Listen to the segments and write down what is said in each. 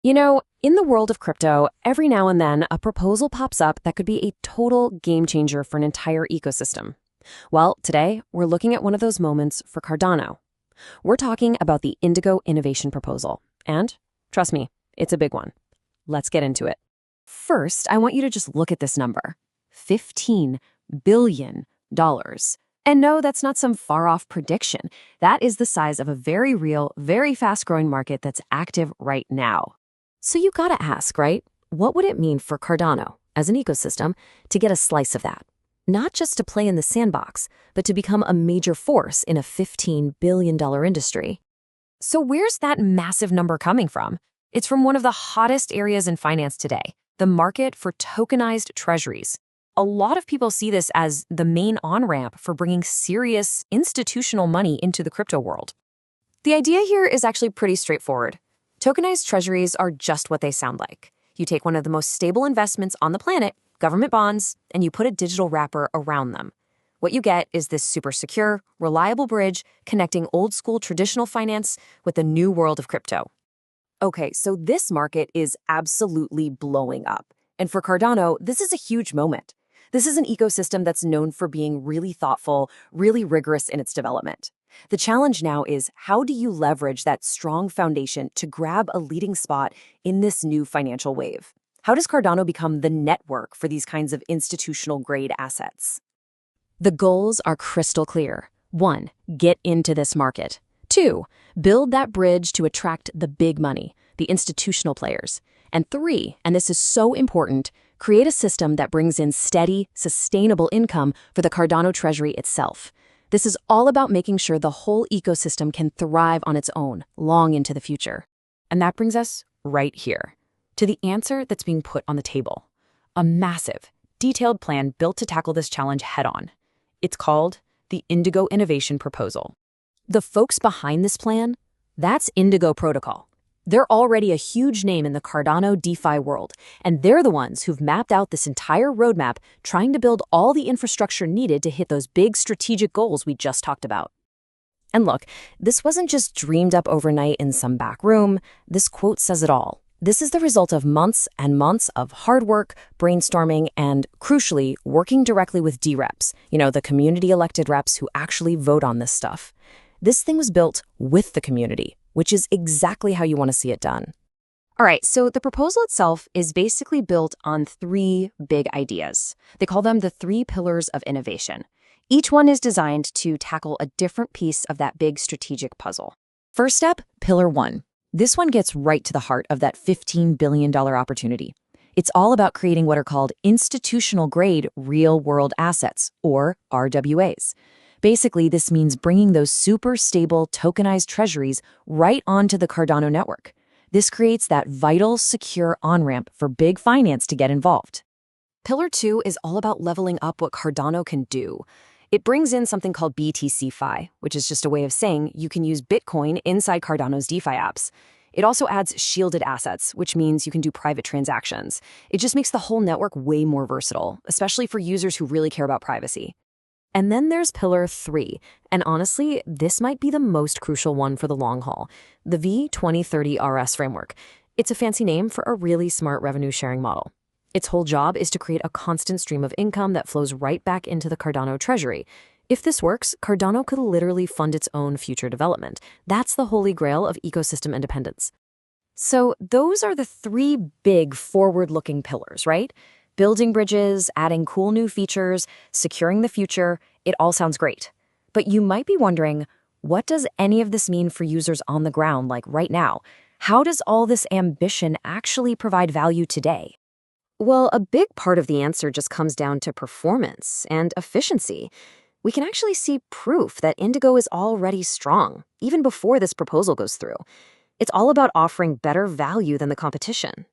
You know, in the world of crypto, every now and then a proposal pops up that could be a total game changer for an entire ecosystem. Well, today we're looking at one of those moments for Cardano. We're talking about the Indigo Innovation Proposal. And, trust me, it's a big one. Let's get into it. First, I want you to just look at this number. $15 billion. And no, that's not some far-off prediction. That is the size of a very real, very fast-growing market that's active right now. So you gotta ask, right? What would it mean for Cardano, as an ecosystem, to get a slice of that? Not just to play in the sandbox, but to become a major force in a $15 billion industry. So where's that massive number coming from? It's from one of the hottest areas in finance today, the market for tokenized treasuries. A lot of people see this as the main on-ramp for bringing serious institutional money into the crypto world. The idea here is actually pretty straightforward. Tokenized treasuries are just what they sound like. You take one of the most stable investments on the planet, government bonds, and you put a digital wrapper around them. What you get is this super secure, reliable bridge connecting old-school traditional finance with the new world of crypto. Okay, so this market is absolutely blowing up. And for Cardano, this is a huge moment. This is an ecosystem that's known for being really thoughtful, really rigorous in its development. The challenge now is, how do you leverage that strong foundation to grab a leading spot in this new financial wave? How does Cardano become the network for these kinds of institutional-grade assets? The goals are crystal clear. 1, get into this market. 2, build that bridge to attract the big money, the institutional players. And 3, and this is so important, create a system that brings in steady, sustainable income for the Cardano treasury itself. This is all about making sure the whole ecosystem can thrive on its own, long into the future. And that brings us right here, to the answer that's being put on the table. A massive, detailed plan built to tackle this challenge head-on. It's called the Indigo Innovation Proposal. The folks behind this plan, that's Indigo Protocol. They're already a huge name in the Cardano DeFi world, and they're the ones who've mapped out this entire roadmap, trying to build all the infrastructure needed to hit those big strategic goals we just talked about. And look, this wasn't just dreamed up overnight in some back room. This quote says it all. This is the result of months and months of hard work, brainstorming, and, crucially, working directly with D-reps, the community-elected reps who actually vote on this stuff. This thing was built with the community, which is exactly how you want to see it done. All right, so the proposal itself is basically built on 3 big ideas. They call them the 3 pillars of innovation. Each one is designed to tackle a different piece of that big strategic puzzle. First step, Pillar 1. This one gets right to the heart of that $15 billion opportunity. It's all about creating what are called institutional-grade real-world assets, or RWAs. Basically, this means bringing those super stable tokenized treasuries right onto the Cardano network. This creates that vital, secure on-ramp for big finance to get involved. Pillar 2 is all about leveling up what Cardano can do. It brings in something called BTC-Fi, which is just a way of saying you can use Bitcoin inside Cardano's DeFi apps. It also adds shielded assets, which means you can do private transactions. It just makes the whole network way more versatile, especially for users who really care about privacy. And then there's Pillar 3, and honestly, this might be the most crucial one for the long haul, the V2030RS framework. It's a fancy name for a really smart revenue-sharing model. Its whole job is to create a constant stream of income that flows right back into the Cardano treasury. If this works, Cardano could literally fund its own future development. That's the holy grail of ecosystem independence. So those are the 3 big forward-looking pillars, right? Building bridges, adding cool new features, securing the future, it all sounds great. But you might be wondering, what does any of this mean for users on the ground, like right now? How does all this ambition actually provide value today? Well, a big part of the answer just comes down to performance and efficiency. We can actually see proof that Indigo is already strong, even before this proposal goes through. It's all about offering better value than the competition.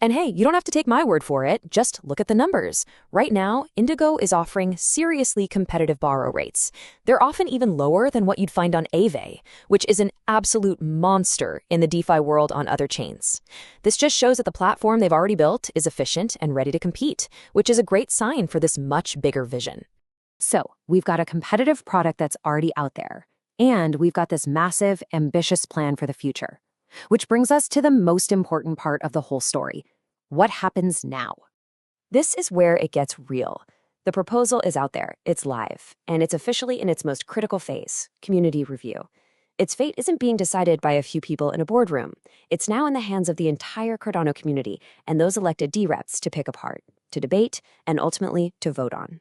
And hey, you don't have to take my word for it. Just look at the numbers. Right now, Indigo is offering seriously competitive borrow rates. They're often even lower than what you'd find on Aave, which is an absolute monster in the DeFi world on other chains. This just shows that the platform they've already built is efficient and ready to compete, which is a great sign for this much bigger vision. So, we've got a competitive product that's already out there, and we've got this massive, ambitious plan for the future. Which brings us to the most important part of the whole story. What happens now? This is where it gets real. The proposal is out there, it's live, and it's officially in its most critical phase, community review. Its fate isn't being decided by a few people in a boardroom. It's now in the hands of the entire Cardano community and those elected D-reps to pick apart, to debate, and ultimately to vote on.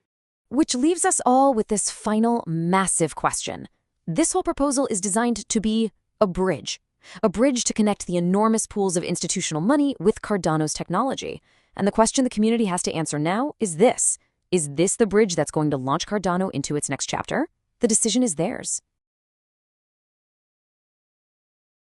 Which leaves us all with this final massive question. This whole proposal is designed to be a bridge to connect the enormous pools of institutional money with Cardano's technology. And the question the community has to answer now is this. Is this the bridge that's going to launch Cardano into its next chapter? The decision is theirs.